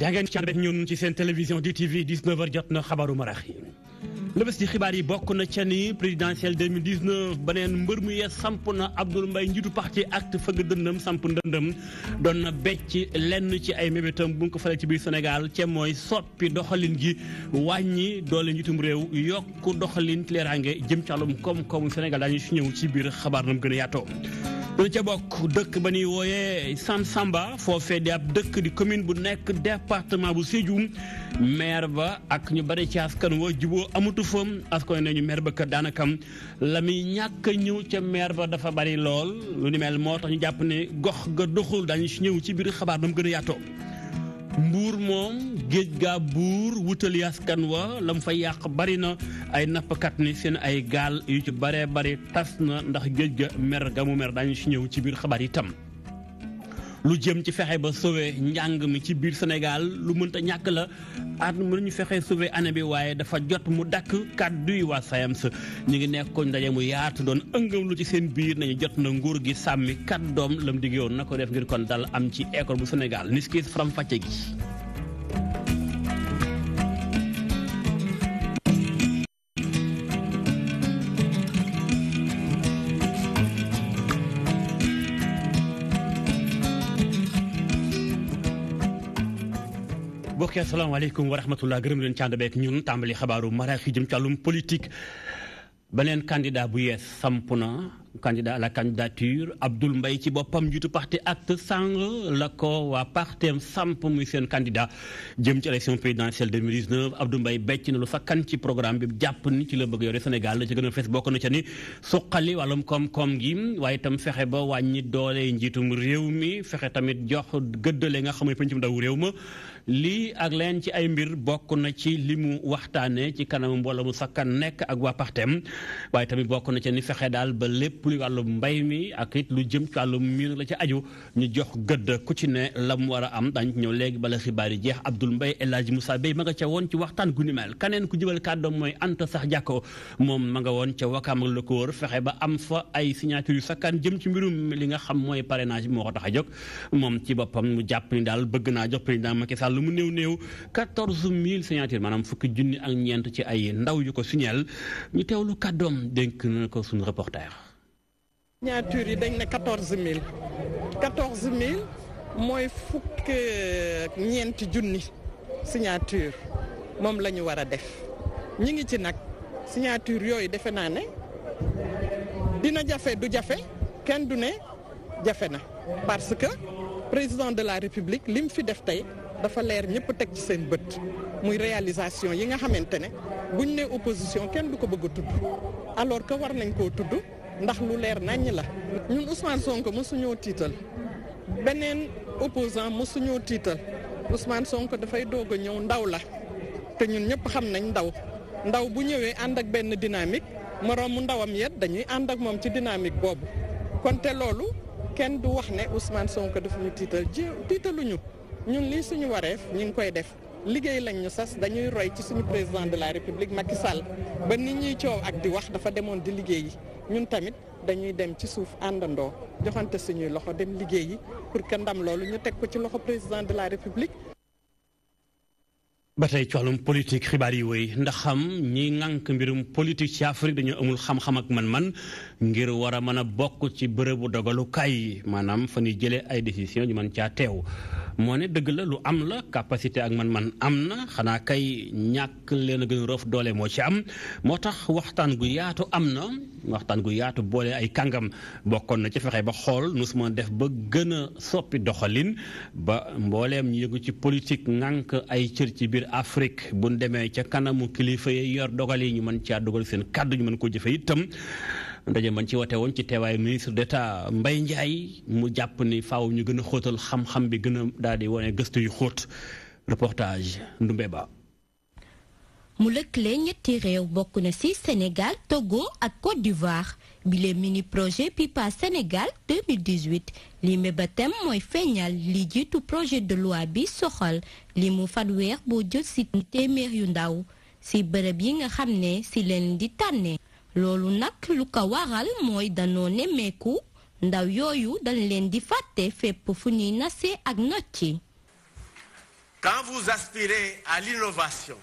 jàngeen ci ànd ak ñun ci seen télévision DTV 19h jot na xabaaru marax yi la bés ci xibaar yi bokk na ca ni présidentielle 2019 beneen mbër mu yees samp na Abdoul Mbaye njiitu parti acte fëgg dëndëm samp ndëndëm doon na becc lenn ci ay mébétam bu nga ko falee ci biir Sénégal ca mooy soppi doxalin gi wàññi doole njiitum réew yokk doxalin ci leeraange jëm ci wàllum koom-koomu Sénégal daañu si ñëw ci biir xabaar nam gën a yaatoo dana ca bokk dëkk ba ñuy wooyee Samba foofee di ab dëkk di commune bu nekk département bu Sédhiou maire ba ak ñu bari ci askan wa juboo amatu fa askan nañu maire ba kat daanaka la muy ñàkk a ñëw ca maire ba dafa bari lool lu ni mel moo tax ñu jàpp ne gox ga doxul dañu si ñëw ci biir xabaar nam gën a yaatoo mbuur moom géej gaa buur wutali askan wa la mu fa yàq bari na ay nappkat ni seen ay gaal yu ci baree bari tas na ndax géej ga mer ga mu mer daañu si ñëw ci biir xabaar itam lu jëm ci fexe ba sauver njàng mi ci biir Sénégal lu mënta ñàkk la at mënuñu fexe sauver année bi waaye dafa jot mu dakk kàddu yi waa SAEMS ñu ngi nekkoon ndaje mu yaatu doon ëngam lu ci seen biir nañu jot na nguur gi sàmmi kàddoom la mu digg yoon na ko def ngir kon dal am ci école bu Sénégal niskis faram fàcce gi mbokk yi asalaamaaleykum wa rahmatullah gërëm leen ci ànd beek ñun tàmbali xabaaru maraax yi jëm ci wàllum politique beneen candidat bu yees samp na candidat à la candidature Abdoul Mbaye ci boppam njiitu parti acte sang la ko waa partem samp muy seen candidat jëm ci élection présidentielle 2019 Abdoul Mbaye becc na lu sakkan ci programme bi jàpp ni ci la bëgg yore Sénégal la ci gën a fees bokk na ca ni suqali wàllum koom-koom gi waaye itam fexe ba wàññi doole njiitum réew mi fexe tamit jox gëddale nga xam ne pencum ndaw réew ma lii ak leen ci ay mbir bokk na ci li mu waxtaane ci kanam mbooloo mu sakkan nekk ak waa partem waaye tamit bokk na ca ni fexe daal ba lépp lu wàllum mbay mi ak it lu jëm ci wàllum miin la ci aju ñu jox gëdd ku ci ne la mu war a am dañ ñëw léegi bala xibaar yi jeex Abdoul Mbaye El Hadji Moussa Bey ma nga ca woon ci waxtaan gu ni mel kaneen ku jëbal kàddoom mooy Anta Sax Jàkko moom ma nga woon ca Wakaam ak la ko wër fexe ba am fa ay signature yu sakkan jëm ci mbirum li nga xam mooy parrainage bi moo ko tax a jóg moom ci boppam mu jàpp ni daal bëgg naa jox président Macky Sall lu mu néew 14000 signature maanaam fukki junni ak ñeent ci ay ndaw yu ko signal ñu teewlu kàddoom dénk na ko suñu reporter. signature yi dañ ne 14000 mooy fukk ñeenti junni signature moom la ñu war a def ñi ngi ci nag signature yooyu defe naa ne dina jafe du jafe kenn du ne jafe na parce que président de la république lim fi def tey dafa leer ñëpp teg ci seen bët muy réalisation yi nga xamante ne buñ ne opposition kenn du ko bëgg a tudd alors que war nañ koo tudd ndax lu leer naññ la ñun Ousmane Sonko mosuñoo tiital beneen opposant mosuñoo tiital Ousmane Sonko dafay doog a ñëw ndaw la te ñun ñëpp xam nañ ndaw bu ñëwee ànd ak benn dynamique moroomu ndawam yet dañuy ànd ak moom ci dynamique boobu kon te loolu kenn du wax ne Ousmane Sonko dafa ñu tiitaluñu ñun lii suñu wareef ñu ngi koy def liggéey lañ ñu sas dañuy roy ci suñu président de la république Macky Sall ba nit ñuy coow ak di wax dafa demoon di liggéey yi ñun tamit dañuy dem ci suuf àndandoo joxante suñuy loxo dem liggéey yi pour que ndam loolu ñu teg ko ci loxo président de la république. ba tey ci wàllum politique xibaar yi wéy ndax xam ñi ŋànk mbirum politique ci Afrique dañoo amul xam-xam ak man-man ngir war a mën a bokk ci bërëbu dogalukaay yi maanaam fa ñuy jëlee ay décision ñu mën caa teew moo ne dëgg la lu am la capacité ak man-man am na xanaa kay ñàkk leen a gën a roof doole moo ci am moo tax waxtaan gu yaatu am na waxtaan gu yaatu boole ay kàngam bokkoon na ci fexe ba xool nu su ma def ba gën a soppi doxalin ba mbooleem ñu yëgu ci politique ŋànk ay cër ci biir Afrique bu ñu demee ca kanamu kilifa yi yor dogal yi ñu mën caa dogal seen kàddu ñu mën ko jëfe itam ndaje man ci wote woon ci teewaayu ministre d'État Mbaye Ndiaye mu jàpp ni faaw ñu gën a xóotal xam-xam bi gën a daal di wane gëstu yu xóot reportage Ndumbe Ba. mu lëkkale ñetti réew bokk na ci Sénégal Togo ak Côte d'Ivoire bi le mini projet PIPA Sénégal 2018 li mébétam mooy feeñal li jiitu projet de loi bi soxal li mu fanweer boo jël ci téeméer yu ndaw ci bërëb yi nga xam ne ci leen di tànne loolu nag lu ko waral mooy danoo nemmeeku ndaw yooyu dañ leen di fàtte fépp fu ñuy nasee ak nocci Quand vous aspirez à l'innovation,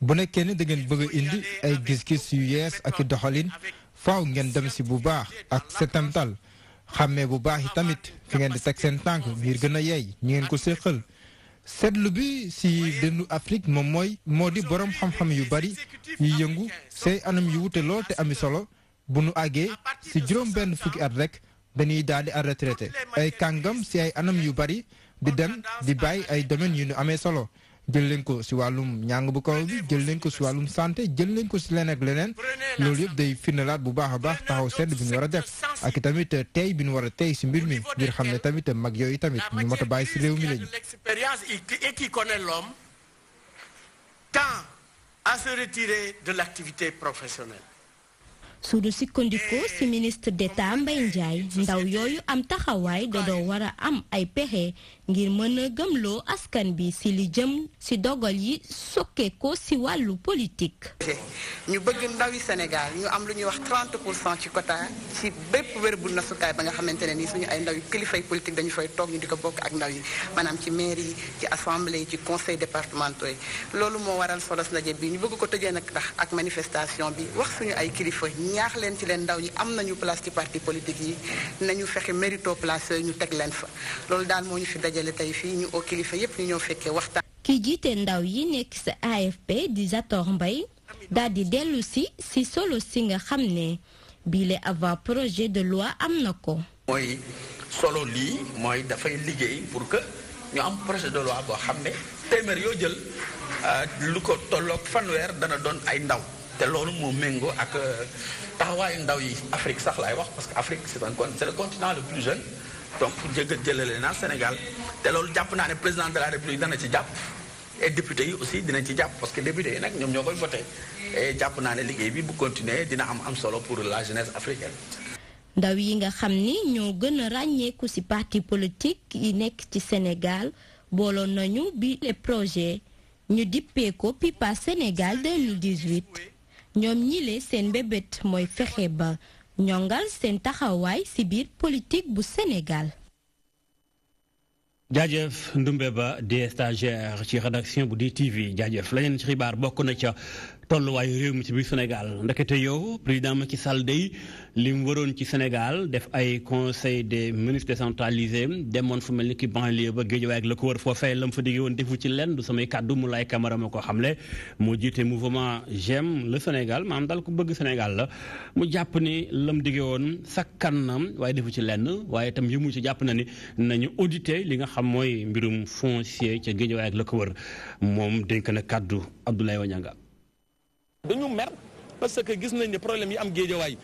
bu nekkee ne da ngeen bëgg a indi ay gis-gis yu yees ak i doxalin faaw ngeen dem si bu baax ak setantal xàmmee bu baax yi tamit fi ngeen di teg seen tànk ngir gën a yeey ñi ngeen ko séqal seetlu bi si dëndu Afrique moom moo di borom xam-xam yu bari yu yëngu say anam yu wute lool te ami solo bu nu àggee si juróom benn fukki at rek dañuy daal di retraité ay kàngam si ay anam yu bari di dem di bàyyi ay domaines yu nu amee solo jël leen ko si wàllum njàng bu kaw bi jël leen ko si wàllum santé jël leen ko si leneen ak leneen loolu yëpp day firndelaat bu baax a baax taxaw sedd bi ñu war a def ak tamit tey bi ñu war a tey si mbir mi ngir xam ne tamit mag yooyu tamit ñu mot a bàyyi si réew mi lañu. L'expérience et qui connaît l'homme tend à se retirer de l'activité professionnelle. suñu sukkandikoo ci ministre d'État Mbaye Ndiaye ndaw yooyu am taxawaay dodoo war a am ay pexe ngir mën a gëmloo askan bi ci li jëm ci dogal yi sokkeekoo ci wàllu politique. ñu bëgg ndaw yi Sénégal ñu am lu ñuy wax 30% ci quota ci bépp wérbu nasukaay ba nga xamante ne nii suñu ay ndaw yu kilifay politique dañu fay toog ñu di ko bokk ak ndaw yi maanaam ci mairie yi ci assemblée yi ci conseil départementaux yi loolu moo waral solos ndaje bi ñu bëgg ko tëjee nag ndax ak manifestation bi wax suñu ay kilifa ñaax leen ci leen ndaw ñi am nañu place ci parti politique yi nañu fexe mérito place yooyu ñu teg leen fa loolu daal moo ñu fi dajale tey fii ñu oo kilifa yépp ñu ñëw fekkee waxtaan. ki jiite ndaw yi nekk sa AFP di Zator Mbaye daal di dellu si solo si nga xam ne bile avant projet de loi am na ko. mooy solo lii mooy dafay liggéey pour que ñu am projet de loi boo xam ne téeméer yoo jël lu ko tolloog fanweer dana doon ay ndaw. te loolu moo méngoo ak taxawaayu ndaw yi Afrique sax laay wax parce que Afrique c'est le continent le plus jeune donc jëlale naa Sénégal te loolu jàpp naa ne président de la République dana ci jàpp et député yi aussi dinañ ci jàpp parce que député yi nag ñoom ñoo koy voté et jàpp naa ne liggéey bi bu continuer dina am solo pour la jeunesse africaine. ndaw yi nga xam ni ñoo gën a ràññeeku ci parti politique yi nekk ci Sénégal booloon nañu bi les projets ñu dippee ko PIPA Sénégal 2018. ñoom ñile seen mbébét mooy fexe ba ñongal seen taxawaay ci biir politique bu Sénégal. jaajëf Ndumbe Ba di stagiaire ci rédaction bu DTV jaajëf leneen ci xibaar bokk na ca tolluwaayu réew mi ci biir Sénégal ndekete yow président Macky Sall day li mu waroon ci Sénégal def ay conseil des ministres décentralisé demoon fu mel ni ki banlieue ba Guédiawaye ak la ko wër foofee la mu fa diggee woon defu ci lenn du samay kàddu mu lay Camara ma ko xamle moo jiite mouvement J'aime le Sénégal maanaam daal ku bëgg Sénégal la mu jàpp ni la mu diggee woon sakkan na waaye defu ci lenn waaye itam yëmu ci jàpp na ni nañu auditer li nga xam mooy mbirum foncier ca Guédiawaye ak la ko wër moom dénk na kàddu Abdoulaye Wañanga dañu mer parce que gis nañ ne problème yi am Guédiawaye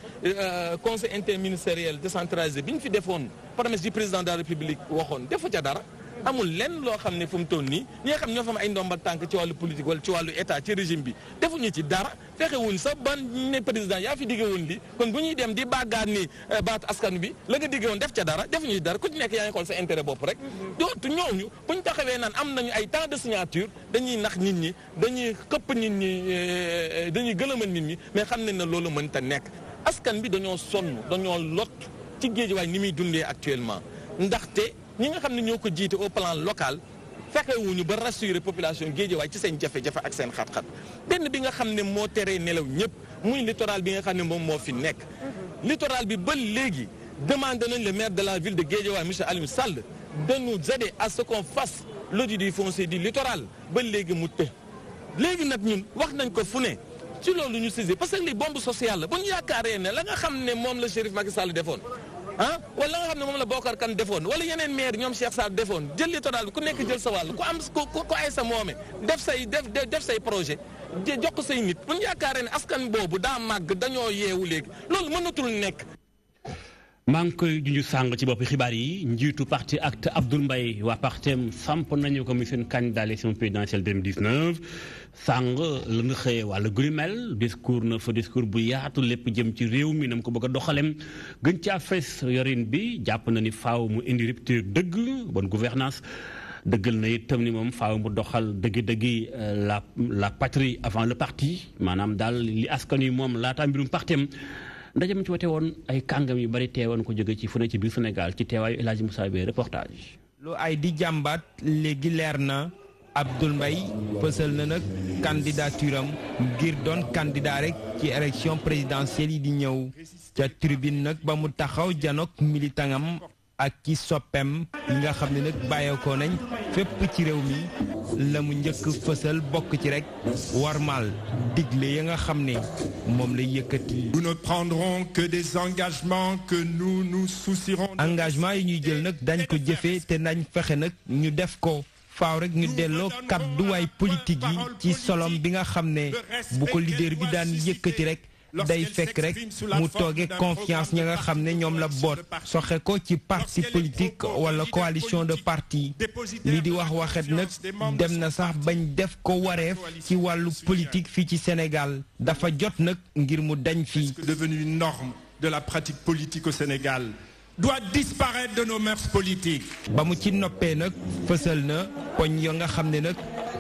conseil interministériel décentralisé bi ñu fi defoon promesse du président de la République waxoon defu ca dara amul lenn loo xam ne fu mu toll nii ñi nga xam ñoo fa am ay ndombal tànk ci wàllu politique wala ci wàllu état ci régime bi defuñu ci dara fexewuñ sax ban ne président yaa fi digge woon li kon bu ñuy dem di bàggaat ni baatu askan bi la nga digge woon def ca dara defuñu ci dara ku ci nekk yaa ngi xool sa intérêt bopp rek dootu ñooñu bu ñu taxawee naan am nañu ay temps de signature dañuy nax nit ñi dañuy xëpp nit ñi dañuy gëlëmal nit ñi mais xam nañ ne loolu mënta nekk askan bi dañoo sonn dañoo lot ci Guédiawaye ni muy dundee actuellement ndaxte ñi nga xam ne ñoo ko jiite au plan local fexewuñu ba rassurer population Guédiawaye ci seen jafe-jafe ak seen xat-xat benn bi nga xam ne moo teree nelaw ñëpp muy littoral bi nga xam ne moom moo fi nekk. littoral bi ba léegi demandé nañ le maire de la ville de Guédiawaye monsieur Aliou Sall de nous aider à ce qu'on fasse l'audit du foncier du littoral ba léegi mu të léegi nag ñun wax nañ ko fu ne ci loolu ñu saisir parce que li bombe sociale la bu ñu yaakaaree ne la nga xam ne moom la Chérif Macky Sall defoon. wala nga xam ne moom la Bokar Kane defoon wala yeneen maire ñoom Cheikh Sarr defoon jël littoral bi ku nekk jël sa wàll ku am ku ay sa moome def say projet jox ko say nit bu ñu yaakaaree ne askan boobu daa màgg dañoo yeewu léegi loolu mënatul nekk. maa ngi koy junj sàng ci bopp xibaar yi njiitu parti acte Abdoul Mbaye waa partem samp nañu ko muy seen candidat élection présidentielle 2019 sàng la nga xëyee wàllu grimel discours na fa discours bu yaatu lépp jëm ci réew mi nam ko bëgg a doxalem gën caa fes yorin bi jàpp na ni faaw mu indi rupture dëgg bonne gouvernance dëggal na itam ni moom faaw mu doxal dëggi-dëggi la patrie avant le parti maanaam daal li askan wi moom laataa mbirum partem ndaje mi ci wote woon ay kàngam yu bari teewoon ko jóge ci fu ne ci biir Sénégal ci teewaayu El Hadji Moussa Beye reportage. lu ay di jàmbat léegi leer na Abdoul Mbaye fësal na nag candidature am ngir doon candidat rek ci élection présidentielle yi di ñëw ca tribune nag ba mu taxaw janook militangam ak ci soppem yi nga xam ne nag bàyyeekoo nañ fépp ci réew mi la mu njëkk fësal bokk ci rek warmal digle ya nga xam ne moom lay yëkkati. Nous ne prendrons que des engagements que nous nous soucierons. engagement yi ñuy jël nag dañ ko jëfee te nañ fexe nag ñu def ko faaw rek ñu delloo kadduwaay politique yi ci solom bi nga xam ne bu ko leader bi daan yëkkati rek day fekk rek mu tooge confiance ñi nga xam ne ñoom la boot soxe ko ci parti politique wala coalition de parti li di wax waxet nag dem na sax bañ def ko wareef ci wàllu politique fii ci Sénégal dafa jot nag ngir mu dañ fii. Devenu une norme de la pratique politique au Sénégal doit disparaître de nos mœurs politiques. ba mu ci noppee nag fësal na poñ yo nga xam ne nag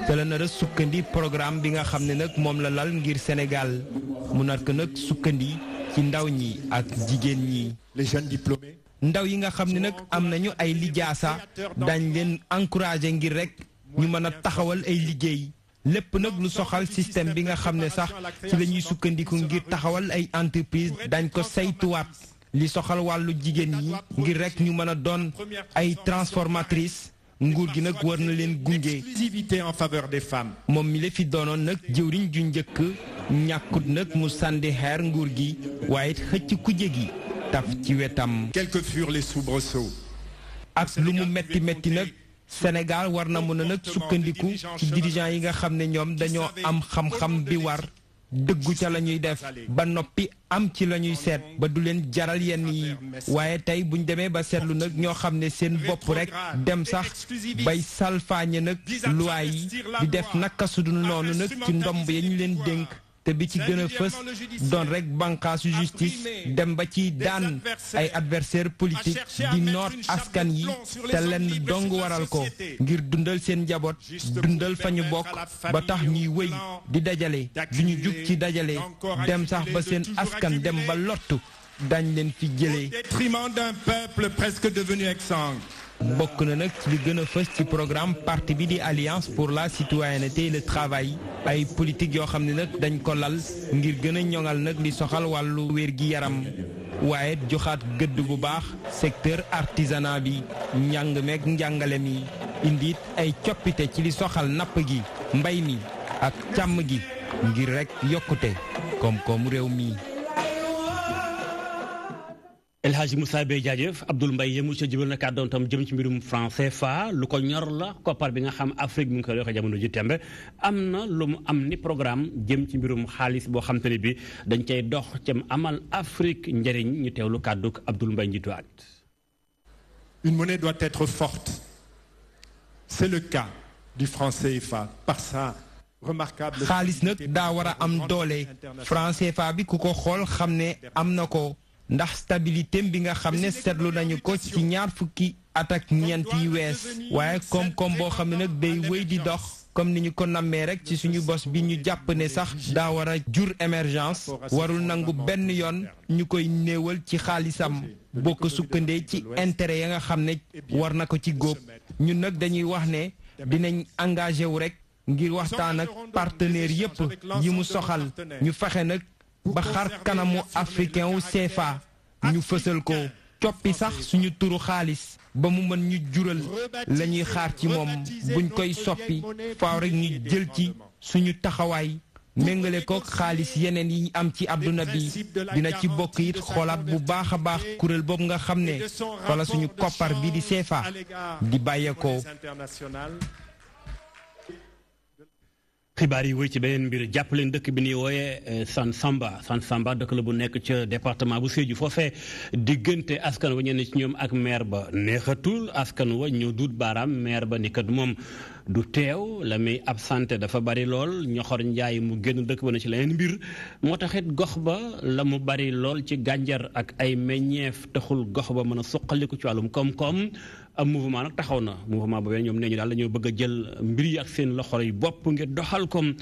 te la nar a sukkandi programme bi nga xam ne nag moom la lal ngir Sénégal mu nar ko nag sukkandi ci ndaw ñi ak jigéen ñi. Les jeunes diplômés. ndaw yi nga xam ne nag am nañu ay lijaasa dañ leen encourager ngir rek ñu mën a taxawal ay liggéey lépp nag lu soxal système bi nga xam ne sax ci la ñuy sukkandiku ngir taxawal ay entreprise dañ ko saytuwaat li soxal wàllu jigéen ñi ngir rek ñu mën a doon ay transformatrice nguur gi nag war na leen gunge. Exclusivité en faveur des femmes. moom mi la fi doonoon nag jëwriñ ju njëkk ñàkkut nag mu sànni xeer nguur gi waaye xëcc kuje gi taf ci wetam. Quels que furent les soubresauts. ak lu mu metti metti nag Sénégal war na mën a nag sukkandiku ci dirigeants yi nga xam ne ñoom dañoo am xam-xam bi war dëggu ca la ñuy def ba noppi am ci la ñuy seet ba du leen jaral yenn yi waaye tey buñ demee ba seetlu nag ñoo xam ne seen bopp rek dem sax bay salfaañe nag loi yi di def naka sudul noonu nag ci ndomb ya ñu leen dénk te bi ci gën a fës doon rek bànqaasu justice dem ba ci daan ay adversaire politique di noot askan yi te lenn dong waral ko ngir dundal seen njaboot dundal fa ñu bokk ba tax ñuy wëy di dajale du ñu jug ci dajale dem sax ba seen askan dem ba lottu dañ leen fi jëlee. Détriment d'un peuple presque devenu exsangue. bokk na nag ci li gën a fës ci programme parti bi di Alliance pour la citoyenneté et le travail ay politique yoo xam ne nag dañ ko lal ngir gën a ñoŋal nag li soxal wàllu wér gi yaram waaye joxaat gëdd bu baax secteur artisanat bi njàng meeg njàngale mi indi it ay coppite ci li soxal napp gi mbay mi ak càmm gi ngir rek yokkute koom-koom réew mi. El Hadji Moussa Beye jaajëf Abdoul Mbaye yemu ca jibal na kàddoon tam jëm ci mbirum franc CFA lu ko ñor la koppar bi nga xam Afrique mi ngi koy waxee jamono ji tembe am na lu mu am ni programme jëm ci mbirum xaalis boo xam te ne bi dañ cay dox cam amal Afrique njëriñ ñu teewlu kàdduk Abdoul Mbaye njiitu at. Une monnaie doit être forte. C'est le cas du franc CFA par sa remarquable. xaalis nag daa war a am doole franc CFA bi ku ko xool xam ne am na ko. ndax stabilité bi nga xam ne seetlu nañu ko ci ñaar fukki at ak ñeent yi wees waaye koom-koom boo xam ne nag day wéy di dox comme ni ñu ko nammee rek ci suñu bos bi ñu jàpp ne sax daa war a jur émergence warul nangu benn yoon ñu koy néewal ci xaalisam boo ko sukkandee ci intérêt ya nga xam ne war na ko ci góob ñun nag dañuy wax ne dinañ engagé wu rek ngir waxtaan ak partenaires yépp yi mu soxal ñu fexe nag ba xar kanamu africain wu CFA ñu fësal ko coppi sax suñu turu xaalis ba mu mën ñu jural la ñuy xaar ci moom buñ koy soppi faaw rek ñu jël ci suñu taxawaay méngale ko xaalis yeneen yi am ci àdduna bi dina ci bokk it xoolaat bu baax a baax kuréel boobu nga xam ne wala suñu koppar bi di CFA di bàyyeekoo. xibaar yi wéy ci beneen mbir jàpp leen dëkk bi ñuy wooyee Sansamba dëkk la bu nekk ca département bu Sédhiou foofee diggante askan wa ñenn ci ñoom ak maire ba neexatul askan wa ñoo duut baaraam maire ba ni kat moom du teew la muy absenté dafa bari lool ñoxor njaay mu génn dëkk ba na ci leneen mbir moo taxit gox ba la mu bari lool ci gànjar ak ay meññeef taxul gox ba mën a suqaliku ci wàllum koom-koom am mouvement nag taxaw na mouvement boobee ñoom nee ñu daal dañoo bëgg a jël mbir yi ak seen loxo yi bopp ngir doxal kom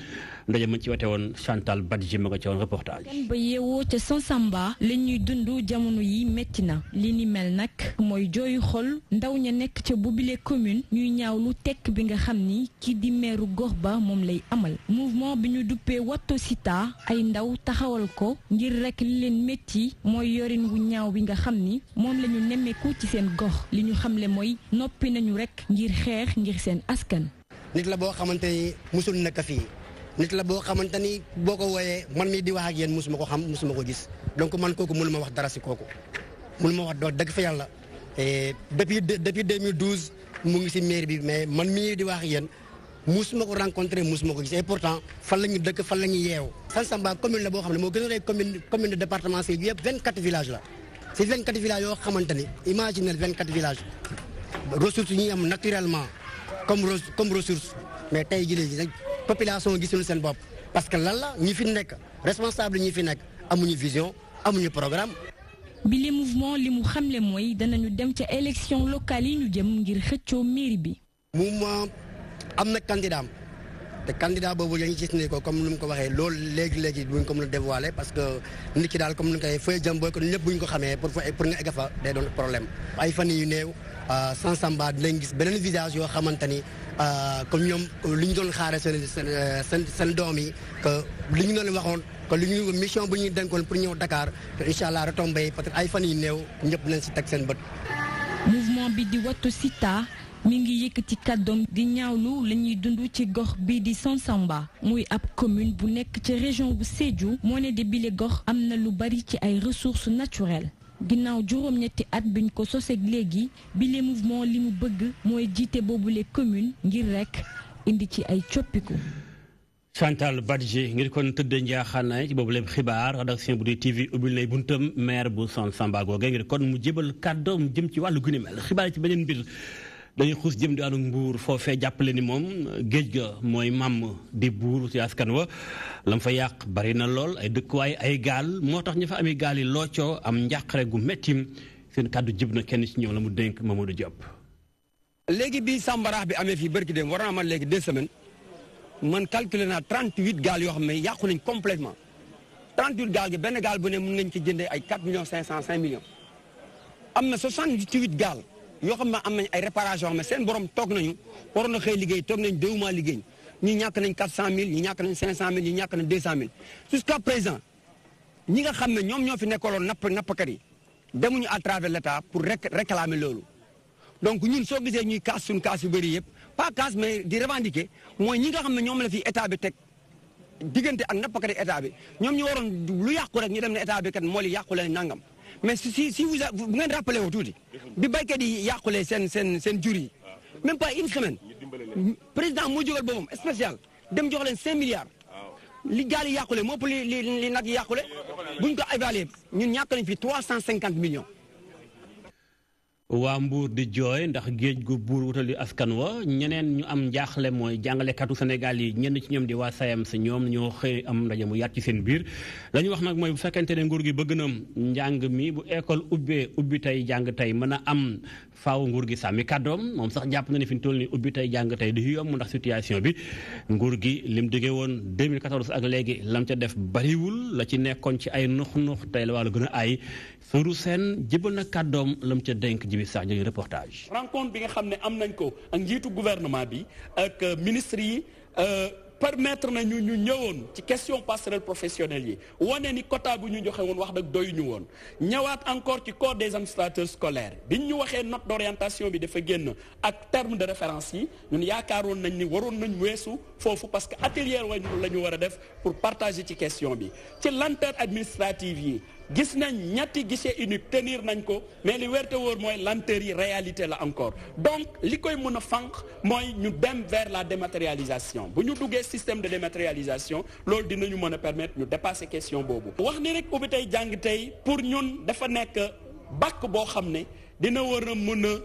ndaje ma ci wate woon Chantal Badji ma nga ci woon reportage. ba yeewoo ca Sansamba la ñuy dund jamono yi métti na li ni mel nag mooy jooyu xol ndaw ña nekk ca boobile commune ñuy ñaaw lu tekk bi nga xam ni kii di meeru gox ba moom lay amal mouvement bi ñu duppee Wattu Sita ay ndaw taxawal ko ngir rek li leen métti mooy yorin wu ñaaw bi nga xam ni moom la ñu nemmeeku ci seen gox li ñu xamle mooy noppi nañu rek ngir xeex ngir seen askan. nit la boo xamante ni musul nekk fii nit la boo xamante ni boo ko wooyee man mii di wax ak yéen musuma ko xam musuma ko gis donc man kooku mënu ma wax dara si kooku mënu ma wax dëgg fa yàlla depuis 2012 mu ngi si mairie bi mais man mii di wax ak yéen musuma ko rencontré musuma ko gis et pourtant fan la ñu dëkk fan la ñu yeew. Sansamba commune la boo xam ne moo gën a rëy commune de département Sédhiou yëpp 24 villages la si 24 villages yoo xamante ni imaginez 24 villages ressources yi ñuy am naturellement comme ressource mais tey jii léegi population gisul seen bopp parce que lan la ñi fi nekk responsable ñi fi nekk amuñu vision amuñu programme. bi le mouvement li mu xamle mooy danañu dem ca élection locale yi ñu jëm ngir xëccoo mairie bi. mouvement am na candidat am te candidat boobu la ñu gis ne ko comme ni mu ko waxee loolu léegi buñ ko mën a dévoiler parce que nit ki daal comme ni nga koy fooy jëm booy ko ñëpp buñ ko xamee pour nga egg fa day doon problème. ay fan yu néew Sansamba dinañ gis beneen visage yoo xamante ni comme ñoom li ñu doon xaaree seen doom yi que li ñu doon waxoon que li ñu mission bu ñuy dénkoon pour ñëw Dakar te incha allah retombé peut-être ay fan yu néew ñëpp nañ si teg seen bët. mouvement bi di Wattu Sita mi ngi yëkkati kàddoom di ñaawlu la ñuy dund ci gox bii di Sansamba muy ab commune bu nekk ci région bu Sédhiou moo ne de bile gox am na lu bari ci ay ressources naturelles. ginnaaw juróom-ñetti at biñ ko soseeg léegi bile mouvement li mu bëgg mooy jiite boobule commune ngir rek indi ci ay coppiku. Chantal Badji ngir kon tëdd njaaxaanaay ci boobu lépp xibaar rédaction bu di TV ubbil lay buntam maire bu Sansamba googee ngir kon mu jébal kàddoom jëm ci wàllu guni mel xibaar ci beneen mbir dañuy xuus jëm di anu Mbuur foofee jàppale ni moom géej ga mooy màmm di buur ci askan wa lam fa yàq bari na lool ay dëkkuwaay ay gaal moo tax ñu fa ami gaal yi loocoo am njàqare gu mettim seen kàddu jib na kenn ci ñoom la mu dénk Mamadou Diop. léegi bi sàmbaraax bi amee fii barki dem war naa man léegi 2 semaines man calculé naa 38 gaal yoo xam ne yàqu nañ complètement 38 gaal gi benn gaal bu ne mun ngañ ci jëndee ay 4 millions 500 5 millions am na 78 gaal yoo xam ne am nañ ay réparation yoo xam ne seen borom toog nañu waroon na xëy liggéey toog nañ 2 mois liggéey ñi ñàkk nañ 400000 ñi ñàkk nañ 500000 ñi ñàkk nañ 200000 jusqu'à présent ñi nga xam ne ñoom ñoo fi nekkaloon nappkat yi demuñu à travers l'État pour réclamer loolu donc ñun soo gisee ñuy kaas suñ kaas yu bëri yëpp pas kaas mais di revendiquer mooy ñi nga xam ne ñoom la fi état bi teg diggante ak nappkat yi état bi ñoom ñu waroon lu yàqu rek ñu dem ne état bi kat moo li yàqu leen nangam mais si bu ngeen rappelé woo tuuti bi béykat yi yàqulee seen jur yi même pas une semaine président moo jógal boppam spécial dem jox leen 5 milliards li gaal yi yàqule moo ëpp li nag yi yàqule buñ ko évalué ñun ñàkk nañ fi 350 millions. waa Mbuur di jooy ndax géej gu buur wutali askan wa ñeneen ñu am njaaxle mooy jàngalekatu Sénégal yi ñenn ci ñoom di waa SAEMS ñoom ñoo xëy am ndaje mu yaat ci seen biir la ñu wax nag mooy bu fekkente ne nguur gi bëgg na njàng mi bu école ubbi tey jàng tey mën a am faaw nguur gi sàmmi kàddoom moom sax jàpp na ne fi ñu toll nii ubbi tey jàng tey du yomb ndax situation bi nguur gi lim diggee woon 2014 ak léegi lam ca def bariwul la ci nekkoon ci ay nux tey la wàllu gën a ay Sourou Sène jëbal na kàddoom lam ca dénk ji bi sax jëli reportage. rencontre bi nga xam ne am nañ ko ak njiitu gouvernement bi ak ministre yi permettre nañu ñu ñëwoon ci question passerelle professionnelle yi wane ni quota bu ñu joxe woon wax dëgg doyuñu woon ñëwaat encore ci corps des administrateurs scolaires biñ ñu waxee note d'orientation bi dafa génn ak terme de référence yi ñun yaakaaroon nañ ni waroon nañ weesu foofu parce que atelier la ñu war a def pour partager ci question bi ci lenteur administrative yi gis nañ ñetti guichet unique tenir nañ ko mais li wérte wóor mooy lenteur yi réalité la encore donc li koy mën a fànq mooy ñu dem vers la dématérialisation bu ñu duggee système de dématérialisation loolu dinañu mën a permettre ñu dépasser question boobu wax ni rek ubbi tey jàng tey pour ñun dafa nekk bac boo xam ne dina war a mën a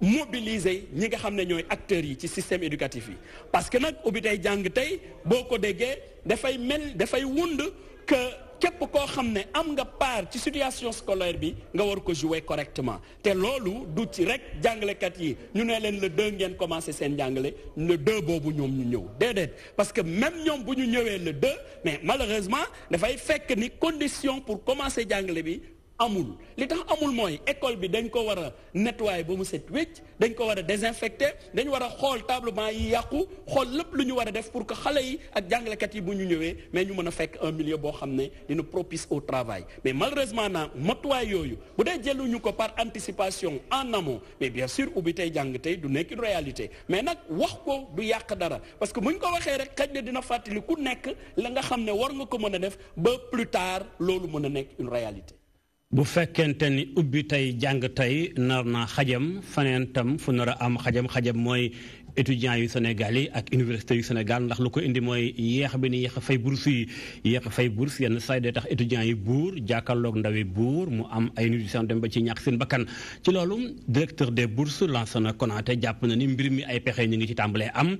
mobiliser ñi nga xam ne ñooy acteurs yi ci système éducatif yi parce que nag ubbi tey jàng tey boo ko déggee dafay wund que képp koo xam ne am nga part ci situation scolaire bi nga war ko jouer correctement te loolu du ci rek jàngalekat yi ñu ne leen le 2 ngeen commencé seen jàngale le 2 boobu ñoom ñu ñëw déedéet parce que même ñoom bu ñu ñëwee le 2 mais malheureusement dafay fekk ni condition pour commencer jàngale bi amul li tax amul mooy école bi dañ ko war a nettoyer ba mu set wécc dañ ko war a désinfecter dañ war a xool tablement yi yàqu xool lépp lu ñu war a def pour que xale yi ak jàngalekat yi bu ñu ñëwee mais ñu mën a fekk un milieu boo xam ne dina propice au travail mais malheureusement naa matuwaay yooyu bu dee jëluñu ko par anticipation en amont mais bien sûr ubbi tey jàng tey du nekk une réalité mais nag wax ko du yàq dara parce que buñ ko waxee rek xëj na dina fàttali ku nekk la nga xam ne war nga ko mën a def ba plus tard loolu mën a nekk une réalité. bu fekkente ni ubbi tey jàng tey nar na xajam faneen tam fu nar a am xajam mooy étudiants yu Sénégal yi ak université yu Sénégal ndax lu ko indi mooy yéex bi ni yéex a fay bourse yi yéex a fay bourse yenn saa yi day tax étudiants yi buur jàkkaarloog ndawi buur mu am ay étudiants dem ba ci ñàkk seen bakkan ci loolu directeur des bourses Lansana Konaté jàpp na ni mbir mi ay pexe ñu ngi ci tàmbalee am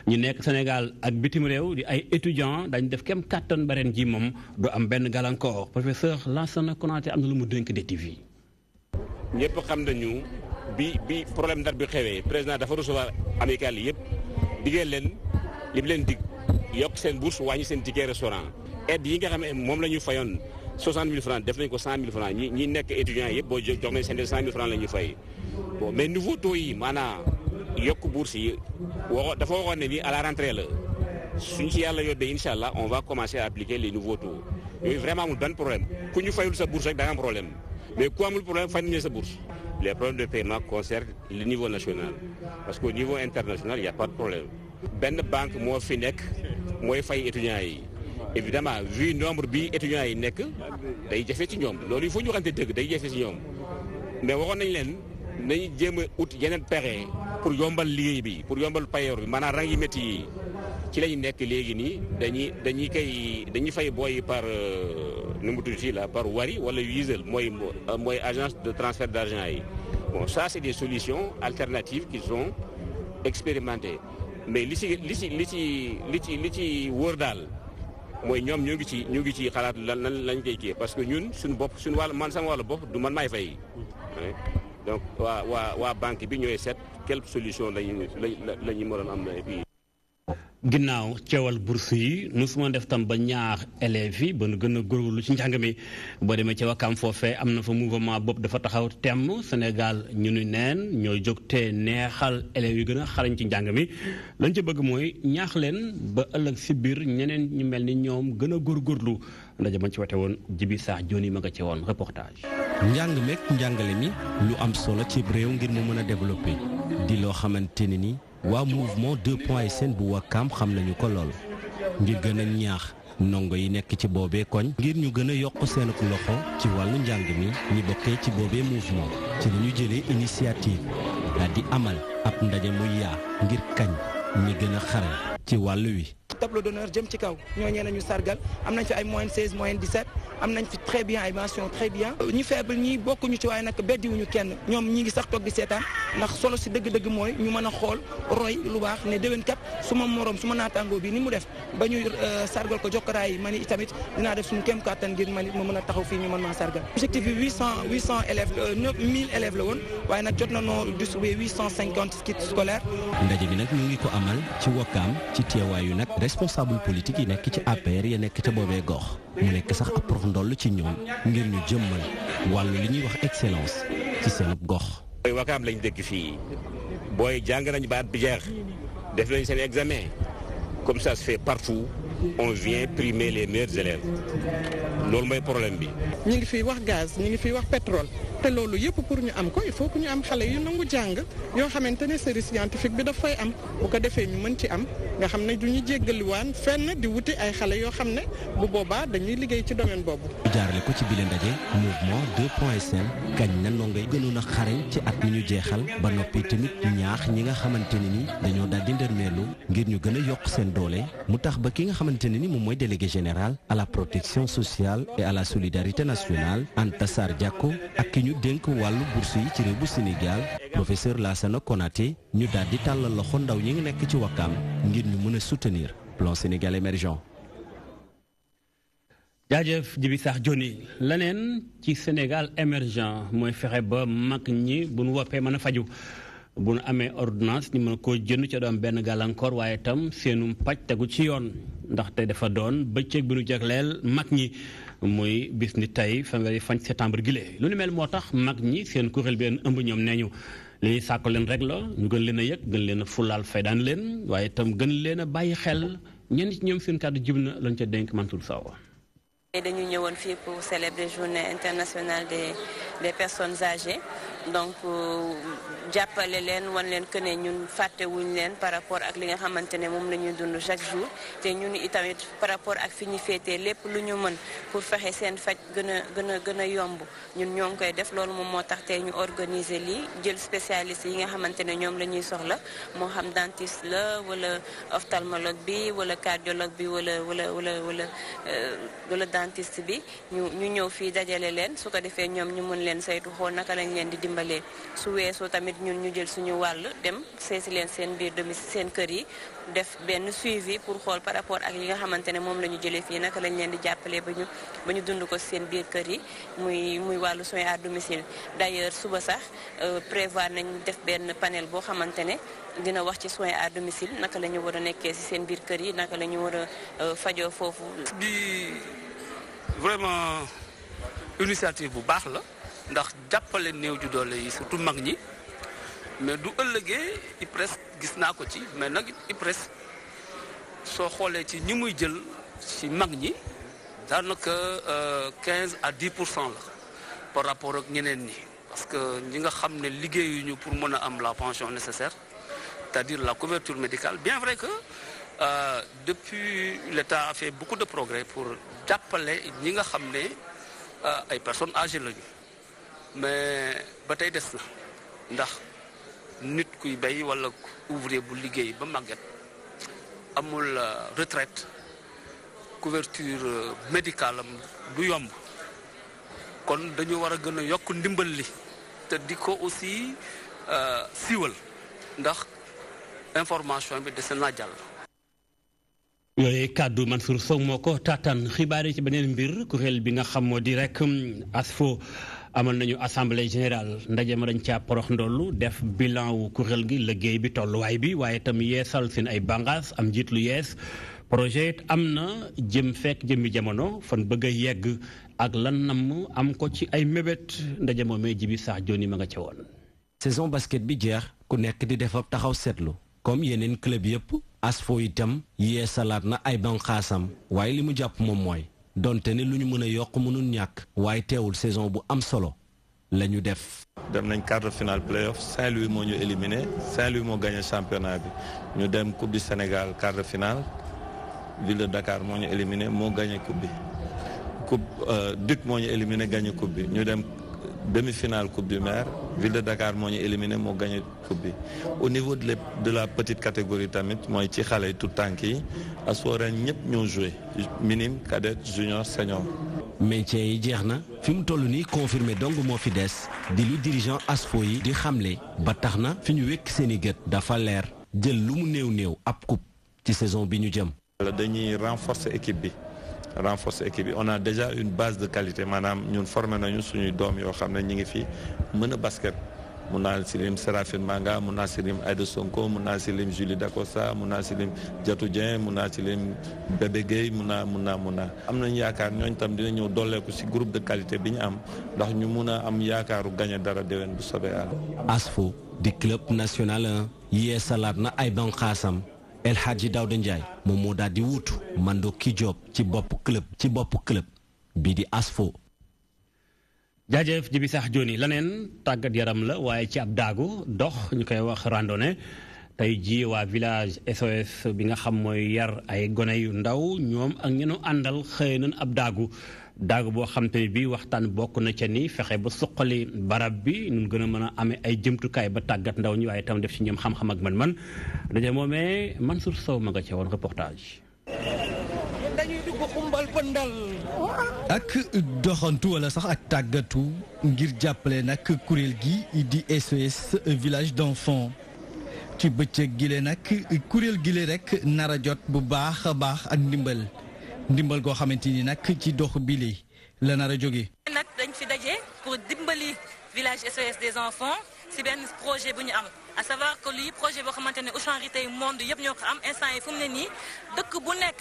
ñu nekk Sénégal ak bitim réew di ay étudiants dañ def kem kàttan ba ren ji moom du am benn gàllankoor professeur Lansana Konaté am na lu mu dénk DTV. ñëpp xam nañu bi problème ndar bi xewee président dafa recevoir amical yi yëpp diggee leen li mu leen dig yokk seen bourse wàññi seen ticket restaurant aide yi nga xam ne moom la ñu fayoon 60 000 francs def nañ ko 100 000 francs ñi nekk étudiants yëpp boo jox nañ seen 100 000 francs la ñuy fay bon mais nouveau taux yi maanaam yokk bourse yi dafa waxoon ne ni à la rentrée la suñ ci yàlla yóbbee incha allah on va commencer à appliquer les nouveaux taux yooyu vraiment amul benn problème ku ñu fayul sa bourse rek da nga am problème mais ku amul problème fay nañu sa bourse. Les problèmes de paiement concernent le niveau national. Parce qu'au niveau international, il n'y a pas de problème. Ben banque, moi, FINEC, moi, fay étudiants. Évidemment, vu le nombre d'étudiants qui sont là, il faut que nous rentrions. Mais on a un péré pour yombal liggéey bi pour yombal payor bi maanaam rangi métti yi ci lañu nekk léegi nii dañuy fay booy par nu mu tudd fii la par Wari wala Wizall mooy agence de transfert d'argent yi bon ça c'est des solutions alternatives qu'ils ont expérimentées mais li ci wóor daal mooy ñoom ñu ngi ci xalaat lan lañ koy kii parce que ñun suñu wàll man sama wàllu bopp du man maay fay donc waa banque bi ñooy seet quelle solution la ñu mënoon am na et puis. ginnaaw ceewal bourse yi musuma def tam ba ñaar élèves yi ba nu gën a góorgóorlu ci njàng mi boo demee ci Wakam foofee am na fa mouvement bopp dafa taxaw temm Sénégal ñu ni neen ñooy jóg te neexal élèves yi gën a xarañ ci njàng mi lañ ci bëgg mooy ñaax leen ba ëllëg si biir ñeneen ñu mel ni ñoom gën a góorgóorlu ndaje ma ci wate woon Jibi Saax Joni ma nga ci woon reportage. njàng meek njàngale mi lu am solo ci réew ngir mu mën a développer di loo xamante ne ni waa mouvement 2.sn bu Wakam xam nañu ko lool ngir gën a ñaax ndongo yi nekk ci boobee koñ ngir ñu gën a yokk seen loxo ci wàllu njàng mi ñi bokkee ci boobee mouvement ci la ñu jëlee initiative daal di amal ab ndaje muy yaa ngir kañ ñi gën a xarañ ci wàllu wi. tableau d'honneur jëm ci kaw ñooñee nañu sargal am nañ fi ay moyenne 16 moyenne 17 am nañ fi très bien ay mention très bien ñi faible ñi bokkuñu ci waaye nag beddiwuñu kenn ñoom ñi ngi sax toog di seetaan ndax solo si dëgg-dëgg mooy ñu mën a xool roy lu baax ne déwén kat su ma morom su ma naataangoo bi ni mu def ba ñuy sargal ko jokkaraay yi ma ni itamit dinaa def suñu kéem kàttan ngir ma nit ma mën a taxaw fii ñu mën maa sargal objectif bi 800 élèves 1000 élèves la woon waaye nag jot na noo distribuer 850 kits scolaires. ndaje bi nag ñu ngi ko amal ci Wakam ci teewaayu nag responsable politique yi nekk ci APR ya nekk ca boobee gox mu nekk sax ab prox ndoll ci ñoom ngir ñu jëmmal wàllu li ñuy wax excellence ci seen gox. booy Wakam lañ dëkk fii booy jàng nañ ba at bi jeex def nañ seen examen comme ça se fait partout on vient primer les meilleurs élèves loolu mooy problème bi. ñu ngi fiy wax gaz ñu ngi fiy wax pétrole te loolu yëpp pour ñu am ko il faut que ñu am xale yu nangu jàng yoo xamante ne série scientifique bi daf fay am bu ko defee ñu mën ci am nga xam ne du ñu jéggaliwaan fenn di wuti ay xale yoo xam ne bu boobaa dañuy liggéey ci domaine boobu. jaarale ko ci bile ndaje mouvement 2.sn kañ na ndongo yi gënoon a xarañ ci at mi ñu jeexal ba noppi tamit ñaax ñi nga xamante ne ni dañoo daal di ndërmeelu ngir ñu gën a yokk seen doole mu tax ba ki nga xamante ne ni moom mooy délégué général à la protection sociale et à la solidarité nationale Anta Sarr Diako ak ki ñu dénk wàllu bourse yi ci réew bu Sénégal professeur Lansana Konaté ñu daal di tàllal loxo ndaw ñi ngi nekk ci Wakam ngir ñu mën a soutenir plan Sénégal émergent. jaajëf Djibi Sakh Diony leneen ci Sénégal émergent mooy fexe ba mag ñi bu nu woppee mën a faju bu nu amee ordonnance ñu mën koo jënd ca doon benn gàllankoor waaye itam seenum paj tegu ci yoon ndaxte dafa doon bëccëg bi nu jagleel mag ñi muy bis ni tey fanweeri fan septembre gile lu ni mel moo tax mag ñi seen kuréel benn ëmb ñoom nee ñu li ñuy sàkku leen rek la ñu gën leen a yëg gën leen a fulaal faydaan leen waaye itam gën leen a bàyyi xel ñenn ci ñoom seen kàddu jib na lañ ca dénk Mansour Sow. dañu ñëwoon fii pour célébrer journée internationale des personnes âgées donc jàppale leen wan leen que ne ñun fàttewuñ leen par rapport ak li nga xamante ne moom la ñuy dund chaque jour te ñun itamit par rapport ak fi ñu féetee lépp lu ñu mën pour fexe seen faj gën a yomb ñun ñoo ngi koy def loolu moom moo tax tey ñu organiser lii jël spécialiste yi nga xamante ne ñoom la ñuy soxla moo xam dentiste la wala ophtalmologue bi wala cardiologue bi wala dentiste bi ñu ñëw fii dajale leen su ko defee ñoom ñu mën leen saytu xool naka lañ leen di dimbalee su weesoo tamit ñun ñu jël suñu wàll dem seesi leen seen biir domicile seen kër yi def benn suivi pour xool par rapport ak yi nga xamante ne moom la ñu jëlee fii naka lañ leen di jàppalee ba ñu dund ko seen biir kër yi muy wàllu soins à domicile. D'ailleurs suba sax prévoir nañ def benn panel boo xamante ne dina wax ci soins à domicile naka la ñu war a nekkee si seen biir kër yi naka la ñu war a fajoo foofu. Vraiment initiative bu baax la ndax jàppale néew ju doole yi surtout mag ñi mais du ëllëgee IPRES gis naa ko ci mais nag IPRES soo xoolee ci ñi muy jël ci mag ñi daanaka 15 à 10% la par rapport ak ñeneen ñi parce que ñi nga xam ne liggéeyuñu pour mën a am la pension nécessaire c'est-à-dire la couverture médicale bien vrai que depuis l'État a fait beaucoup de progrès pour jàppale ñi nga xam ne ay personnes âgées lañu mais ba tey des na ndax nit kuy bay wala ouvrier bu liggéey ba màgget amul retraite couverture médicale am du yomb kon dañu war a gën a yokk ndimbal li te di ko aussi siiwal ndax information bi dese naa jàll. yooyu kàddu Mansour Sow moo ko taataan xibaar yi ci beneen mbir kuréel bi nga xam moo di rek ASFO amal nañu assemblée générale ndaje ma dañ caa porox ndollu def bilan wu kuréel gi liggéey bi tolluwaay bi waaye itam yeesal seen ay bànqaas am njiit lu yees projet am na jëm fekk jëmmi jamono fan bëgg a yegg ak lan nam am ko ci ay mébét ndaje moomee Djibi Sakh Diony ma nga ca woon. saison basket bi jeex ku nekk di def ab taxaw seetlu comme yeneen club yëpp ASFO itam yeesalaat na ay banqaasam waaye li mu jàpp moom mooy donte ne lu ñu mën a yokk mënul ñàkk waaye teewul saison bu am solo la ñu def. dem nañ quart de finale playoff Saint-Louis moo ñu éliminé Saint-Louis moo gagné championnat bi ñu dem coupe du Sénégal quart de finale ville de Dakar moo ñu éliminé moo gagné coupe bi Duc moo ñu éliminé gagné coupe bi ñu dem demi-finale coupe du maire ville de Dakar moo ñu éliminé moo gagné coupe bi au niveau de la petite catégorie tamit mooy ci xale yi tout tànk yi ASFO ren ñëpp ñoo joué minime cadet junior senior. maintien yi jeex na fi mu toll nii confirmé dong moo fi des di lu dirigeant ASFO yi di xamle ba tax na fi ñu wekk seeni gët dafa leer jël lu mu néew ab coupe ci saison bi ñu jëm. dañuy renforcer équipe bi. On a déjà une base de qualité maanaam ñun formé nañu suñuy doom yoo xam ne ñu ngi fi mën a basket mun naa si lim Séraphine Manga mun naa si lim Aïda Sonko mun naa si lim Julie Dacosta mun naa si lim Diatou Dieng mun naa si lim Bébé Gueye mun naa am nañu yaakaar ñooñu tam dina ñëw dolleeku si groupe de qualité bi ñu am ndax ñu mun a am yaakaaru gagné dara déwén bu soobee Yàlla. ASFO di club national 1 yeesalaat na ay banqaasam El Hadji Daouda Ndiaye moom moo daal di wuutu Mando Ki Diop ci bopp club bi di ASFO. jaajëf Djibi Sakh Diony leneen tàggat yaram la waaye ci ab daagu dox ñu koy wax randonnée tey ji waa village SOS bi nga xam mooy yar ay gone yu ndaw ñoom ak ñenu àndal xëy nañ ab daagu boo xam te bi waxtaan bokk na ca ni fexe ba suqali barab bi nun gën a mën a amee ay jëmtukaay ba tàggat ndaw ñi waaye itam def ci ñoom xam-xam ak man daje moomee Mansour Sow ma nga ca woon reportage. dañuy dugg xumbal pëndal. ak doxantu wala sax ak tàggatu ngir jàppale nag kuréel gi di SOS village d'enfants ci bëccëg gile nag kuréel gile rek nar a jot bu baax a baax ak ndimbal ndimbal goo xamante ni nag ci dox bile la nar a jógee. nag dañ fi daje pour dimbali village SOS des enfants si benn projet bu ñu am à savoir que lii projet boo xamante ne Auchan Retail monde yëpp ñoo ko am instant yi fu mu ne nii dëkk bu nekk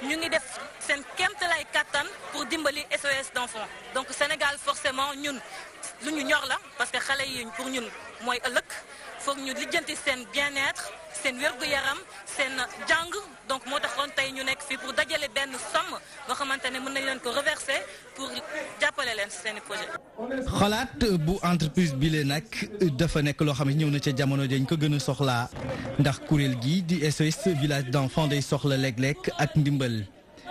ñu ngi def seen kéemtalaay kattan pour dimbali SOS d'enfants donc Sénégal forcément ñun lu ñu ñor la parce que xale yi pour ñun mooy ëllëg foog ñu lijjanti seen bien-être seen wér-gu-yaram seen jàng donc moo taxoon tey ñu nekk fii pour dajale benn somme boo xamante ne mën nañ leen ko reverser pour jàppale leen seen i projet. xalaat bu entreprise bi lee nag dafa nekk loo xam ne ñëw na ca jamono dañ ko gën a soxlaa ndax kuréel gi di SOS village d'enfants day soxla léeg-léeg ak ndimbal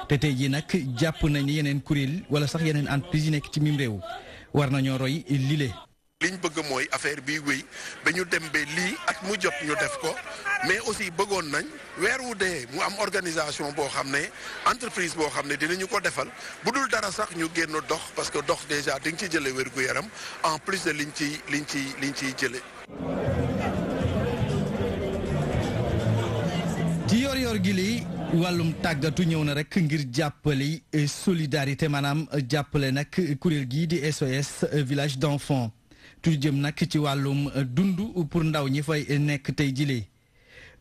te tey jii nag jàpp nañ ni yeneen kuréel wala sax yeneen entreprise yi nekk ci mim réew war nañoo roy lile. liñ bëgg mooy affaire bi wéy ba ñu dem ba lii at mu jot ñu def ko mais aussi bëggoon nañ weer wu dee mu am organisation boo xam ne entreprise boo xam ne dinañu ko defal bu dul dara sax ñu génn dox parce que dox déjà di nga ci jëlee wér gu yaram en plus de liñ ciy jëlee. ci yor-yor gi lii wàllum tàggatu ñëw na rek ngir jàppale solidarité maanaam jàppale nag kuréel gii di SOS village d'enfants. tu jëm nag ci wàllum dund pour ndaw ñi fay nekk tey jilee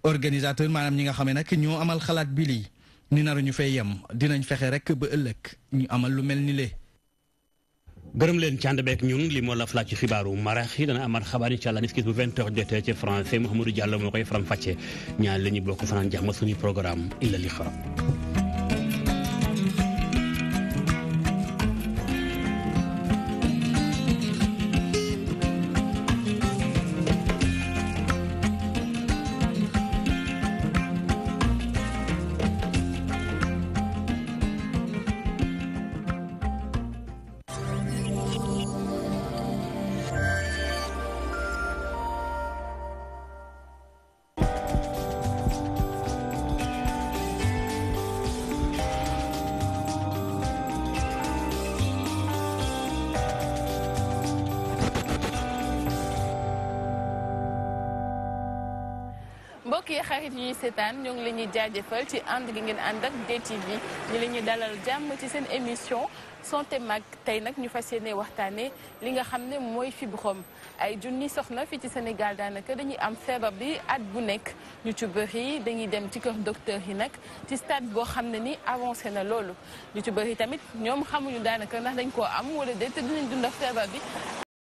organisateur maanaam ñi nga xam ne nag ñoo amal xalaat bi lii ni naru ñu fay yem dinañ fexe rek ba ëllëg ñu amal lu mel ni lee. gërëm leen ci ànd beek ñun li moo la flaaj ci xibaaru marax yi dana amal xabaar incha allah niskis bu 20h jotee ci français Mouhamadou Diallo moo koy faram fàcce ñaan la ñu bokk fanaan jàmm suñu programme illa li xaram. mbokk yi xarit yi seetaan ñoo ngi leen ñuy jaajëfal ci ànd gi ngeen ànd ak DTV ñu leen ñuy dalal jàmm ci seen émission santé mag tey nag ñu fas yéene waxtaanee li nga xam ne mooy fibrome ay junni soxna fii ci Sénégal daanaka dañuy am feebar bi at bu nekk ñu ci bëri dañuy dem ci kër docteur yi nag ci stade boo xam ne ni avancé na loolu ñu ci bëri tamit ñoom xamuñu daanaka ndax dañ koo am wala déet te dinañ dund ak feebar bi